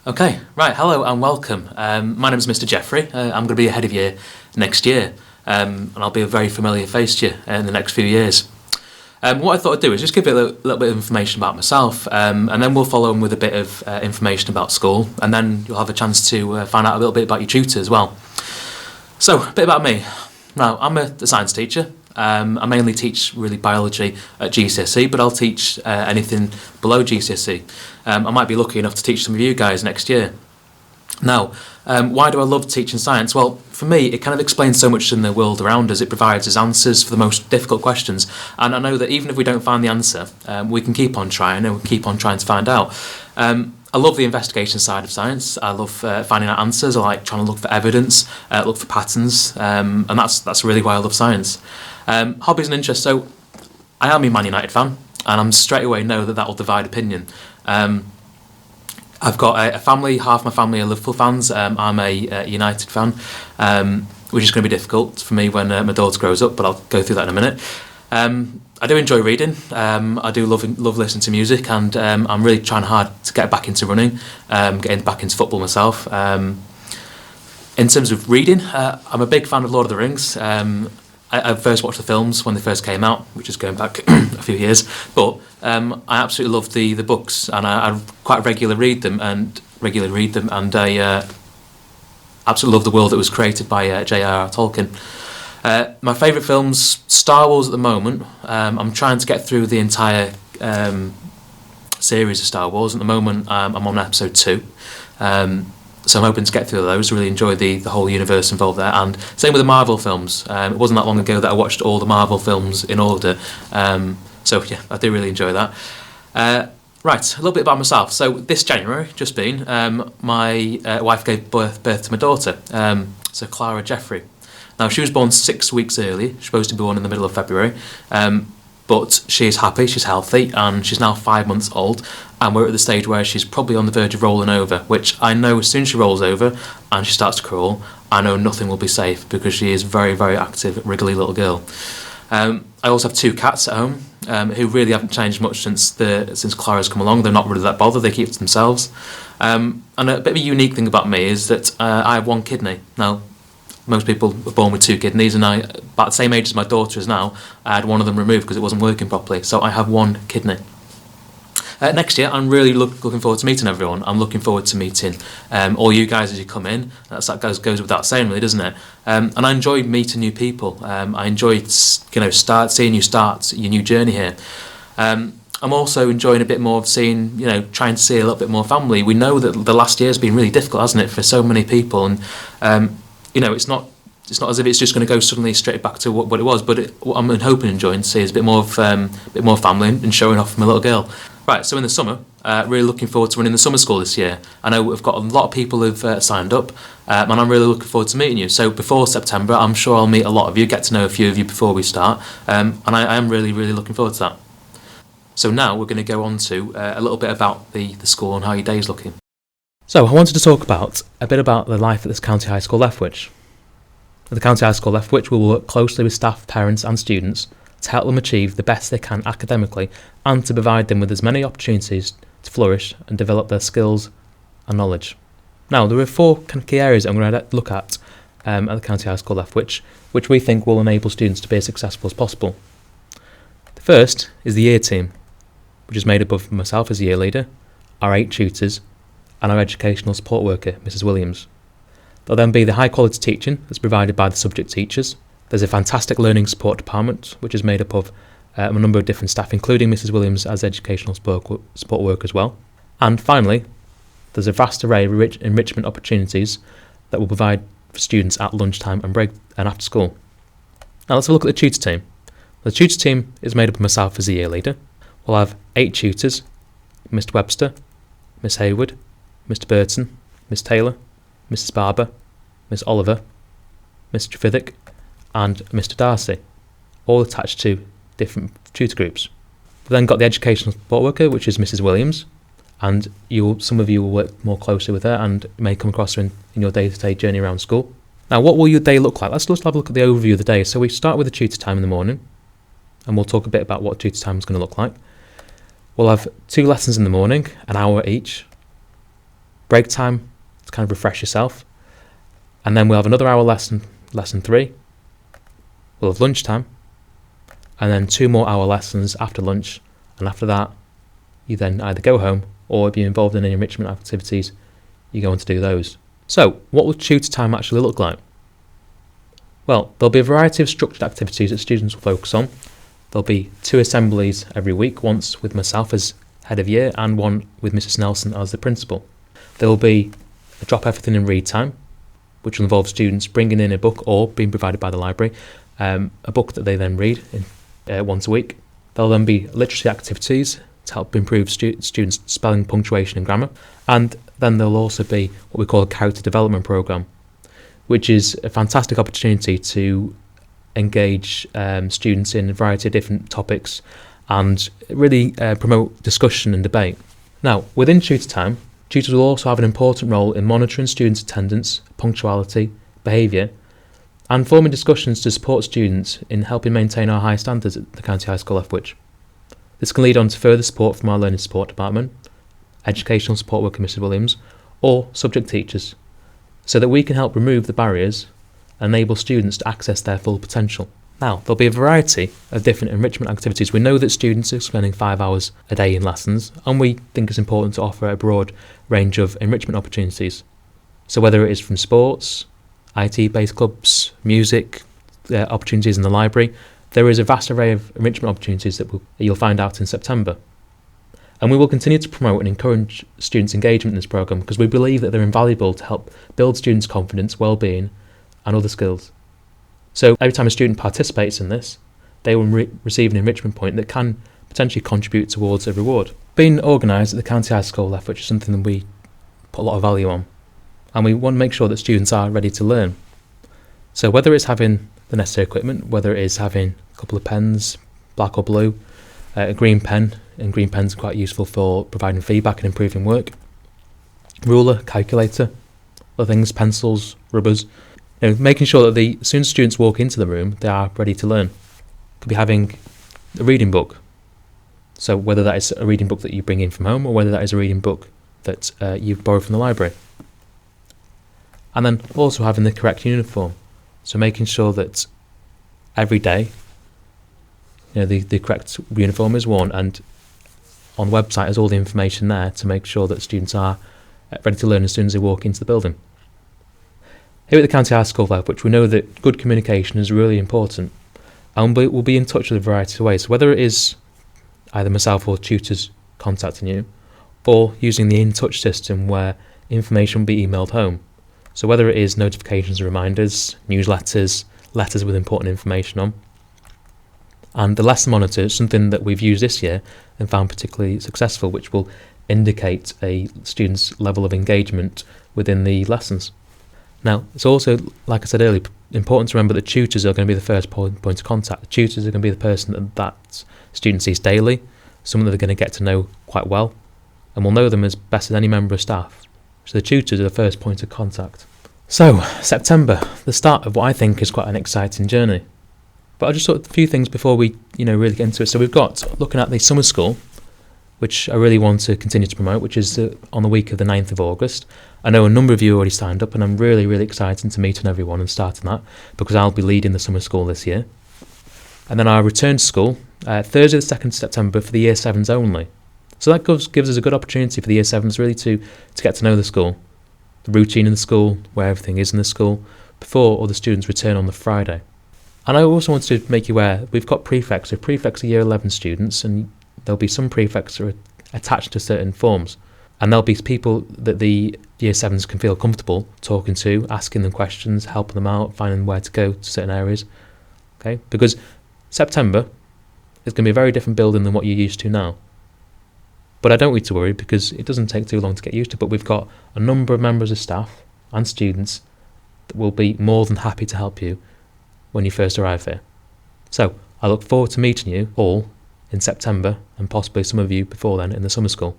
Okay, right, hello and welcome. My name is Mr. Jeffrey. I'm going to be a head of year next year, and I'll be a very familiar face to you in the next few years. What I thought I'd do is just give you a little bit of information about myself, and then we'll follow on with a bit of information about school, and then you'll have a chance to find out a little bit about your tutor as well. So, a bit about me. Now, I'm a science teacher. I mainly teach really biology at GCSE, but I'll teach anything below GCSE. I might be lucky enough to teach some of you guys next year. Now, why do I love teaching science? Well, for me, it kind of explains so much in the world around us. It provides us answers for the most difficult questions. And I know that even if we don't find the answer, we can keep on trying and we keep on trying to find out. I love the investigation side of science. I love finding out answers. I like trying to look for evidence, look for patterns, and that's really why I love science. Hobbies and interests. So I am a Man United fan, and I'm straight away know that will divide opinion. I've got a family. Half my family are Liverpool fans. I'm a United fan, which is going to be difficult for me when my daughter grows up. But I'll go through that in a minute. I do enjoy reading. I do love listening to music, and I'm really trying hard to get back into running, getting back into football myself. In terms of reading, I'm a big fan of Lord of the Rings. I first watched the films when they first came out, which is going back a few years. But I absolutely love the books, and I quite regularly read them, and I absolutely love the world that was created by J.R.R. Tolkien. My favourite films, Star Wars at the moment. I'm trying to get through the entire series of Star Wars. At the moment, I'm on episode 2. So I'm hoping to get through those. Really enjoy the whole universe involved there. And same with the Marvel films. It wasn't that long ago that I watched all the Marvel films in order. So yeah, I do really enjoy that. Right, a little bit about myself. So this January, just been, my wife gave birth to my daughter, so Clara Jeffrey. Now, she was born 6 weeks early. She's supposed to be born in the middle of February. But she's happy, she's healthy, and she's now 5 months old. And we're at the stage where she's probably on the verge of rolling over, which I know as soon as she rolls over and she starts to crawl, I know nothing will be safe because she is very, very active, wriggly little girl. I also have 2 cats at home who really haven't changed much since Clara's come along. They're not really that bothered, they keep to themselves. And a bit of a unique thing about me is that I have 1 kidney. Now, most people are born with 2 kidneys, and I, about the same age as my daughter is now, I had one of them removed because it wasn't working properly. So I have 1 kidney. Next year, I'm really looking forward to meeting everyone. I'm looking forward to meeting all you guys as you come in. That goes without saying, really, doesn't it? And I enjoy meeting new people. I enjoy, seeing you start your new journey here. I'm also enjoying a bit more of seeing, trying to see a little bit more family. We know that the last year has been really difficult, hasn't it, for so many people, and it's not as if it's just going to go suddenly straight back to what it was. But what I'm hoping and enjoying to see is a bit more family and showing off my little girl. Right, so in the summer, really looking forward to running the summer school this year. I know we've got a lot of people who've signed up, and I'm really looking forward to meeting you. So before September, I'm sure I'll meet a lot of you, get to know a few of you before we start, and I am really, really looking forward to that. So now we're going to go on to a little bit about the school and how your day's looking. So I wanted to talk a bit about the life at this County High School Lethbridge. At the County High School Lethbridge, we will work closely with staff, parents and students to help them achieve the best they can academically and to provide them with as many opportunities to flourish and develop their skills and knowledge. Now, there are 4 key areas I'm going to look at the County High School Lethbridge, which we think will enable students to be as successful as possible. The first is the year team, which is made up of myself as a year leader, our 8 tutors, and our educational support worker, Mrs. Williams. There'll then be the high quality teaching that's provided by the subject teachers. There's a fantastic learning support department, which is made up of a number of different staff, including Mrs. Williams as educational support worker as well. And finally, there's a vast array of enrichment opportunities that will provide for students at lunchtime and break and after school. Now let's have a look at the tutor team. The tutor team is made up of myself as a year leader. We'll have 8 tutors: Mr. Webster, Miss Hayward, Mr. Burton, Miss Taylor, Mrs. Barber, Miss Oliver, Mr. Fiddick, and Mr. Darcy, all attached to different tutor groups. We've then got the educational support worker, which is Mrs. Williams, and some of you will work more closely with her and may come across her in your day-to-day journey around school. Now, what will your day look like? Let's just have a look at the overview of the day. So we start with the tutor time in the morning, and we'll talk a bit about what tutor time is going to look like. We'll have 2 lessons in the morning, an hour each. break time to kind of refresh yourself. And then we'll have another hour lesson 3. We'll have lunchtime. And then 2 more hour lessons after lunch. And after that, you then either go home, or if you're involved in any enrichment activities, you go on to do those. So, what will tutor time actually look like? Well, there'll be a variety of structured activities that students will focus on. There'll be 2 assemblies every week, once with myself as head of year and one with Mrs Nelson as the principal. There will be a drop everything and read time, which will involve students bringing in a book or being provided by the library, a book that they then read once a week. There'll then be literacy activities to help improve students' spelling, punctuation and grammar. And then there'll also be what we call a character development programme, which is a fantastic opportunity to engage students in a variety of different topics and really promote discussion and debate. Now, within tutor time, tutors will also have an important role in monitoring students' attendance, punctuality, behaviour, and forming discussions to support students in helping maintain our high standards at the County High School Lethbridge. This can lead on to further support from our Learning Support Department, Educational Support Worker Mrs Williams, or subject teachers, so that we can help remove the barriers and enable students to access their full potential. Now, there'll be a variety of different enrichment activities. We know that students are spending 5 hours a day in lessons, and we think it's important to offer a broad range of enrichment opportunities. So whether it is from sports, IT-based clubs, music, opportunities in the library, there is a vast array of enrichment opportunities that you'll find out in September. And we will continue to promote and encourage students' engagement in this programme because we believe that they're invaluable to help build students' confidence, well-being and other skills. So every time a student participates in this, they will receive an enrichment point that can potentially contribute towards a reward. Being organised at the County High School Lethbridge is something that we put a lot of value on, and we want to make sure that students are ready to learn. So whether it's having the necessary equipment, whether it is having a couple of pens, black or blue, a green pen, and green pens are quite useful for providing feedback and improving work, ruler, calculator, other things, pencils, rubbers, making sure that as soon as students walk into the room, they are ready to learn. Could be having a reading book. So whether that is a reading book that you bring in from home or whether that is a reading book that you've borrowed from the library. And then also having the correct uniform. So making sure that every day the correct uniform is worn, and on the website is all the information there to make sure that students are ready to learn as soon as they walk into the building. Here at the County High School Lethbridge, we know that good communication is really important, and we'll be in touch with a variety of ways. So whether it is either myself or tutors contacting you, or using the In Touch system where information will be emailed home. So whether it is notifications and reminders, newsletters, letters with important information on. And the lesson monitor is something that we've used this year and found particularly successful, which will indicate a student's level of engagement within the lessons. Now, it's also, like I said earlier, important to remember that tutors are going to be the first point of contact. The tutors are going to be the person that student sees daily, someone that they're going to get to know quite well, and will know them as best as any member of staff. So the tutors are the first point of contact. So, September, the start of what I think is quite an exciting journey. But I'll just sort of a few things before we really get into it. So we've got, looking at the summer school, which I really want to continue to promote, which is on the week of the 9th of August. I know a number of you already signed up, and I'm really, really excited to meet everyone and starting that, because I'll be leading the summer school this year. And then our return to school, Thursday the 2nd of September for the Year 7s only. So that gives us a good opportunity for the Year 7s really to get to know the school, the routine in the school, where everything is in the school, before all the students return on the Friday. And I also wanted to make you aware, we've got prefects. So prefects are Year 11 students, and there'll be some prefects that are attached to certain forms. And there'll be people that the Year 7s can feel comfortable talking to, asking them questions, helping them out, finding where to go to certain areas. Okay? Because September is going to be a very different building than what you're used to now. But I don't need to worry, because it doesn't take too long to get used to. But we've got a number of members of staff and students that will be more than happy to help you when you first arrive here. So I look forward to meeting you all in September, and possibly some of you before then in the summer school.